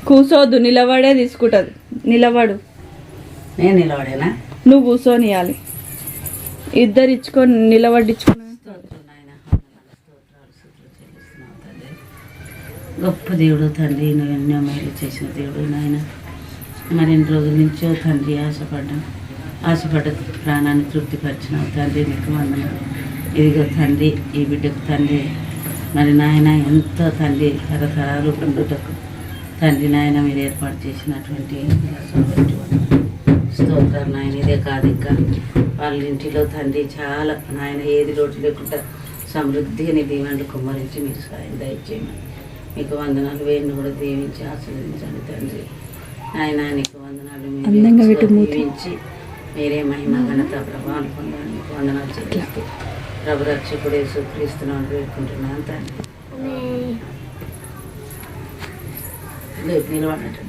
కూసోద్దు, నిలబడే తీసుకుంటుంది. నిలబడు. నేను నిలబడేనా? నువ్వు కూర్చొని ఇవ్వాలి. ఇద్దరు ఇచ్చుకొని నిలబడించుకున్నా. గొప్ప దేవుడు తండ్రి, నువ్వు ఎన్నో మేలు చేసిన దేవుడు నాయన. మరిన్ని రోజుల నుంచో తండ్రి ఆశపడ్డ ప్రాణాన్ని తృప్తిపరిచినావు తండ్రి, నీకు వందనాలు. ఇదిగో తండ్రి, ఈ బిడ్డకు తండ్రి మరి నాయన ఎంతో తండ్రి తరతరాలు ఉండుటకు తండ్రి నాయన మీరు ఏర్పాటు చేసినటువంటి స్తోత్రం నాయన. ఇదే కాదు, ఇంకా వాళ్ళ ఇంటిలో తండ్రి చాలా నాయన ఏది లోటు లేకుండా సమృద్ధిగా నీ దీవెనలు కుమ్మరించి మీరు సాయం దయచేయమని మీకు వందనాలు. వేడిని కూడా దీవించి ఆశీర్వదించండి తండ్రి నాయన. నీకు వందనాలు. మీరు దీవించి మీరే మహిమ ఘనత ప్రభావాలు పొందాలి. మీకు వందనాలు చెల్లిస్తూ ప్రభు రక్షకుడు యేసుక్రీస్తునామమున వేడుకుంటున్నాను తండ్రి. నిలబడినట్టు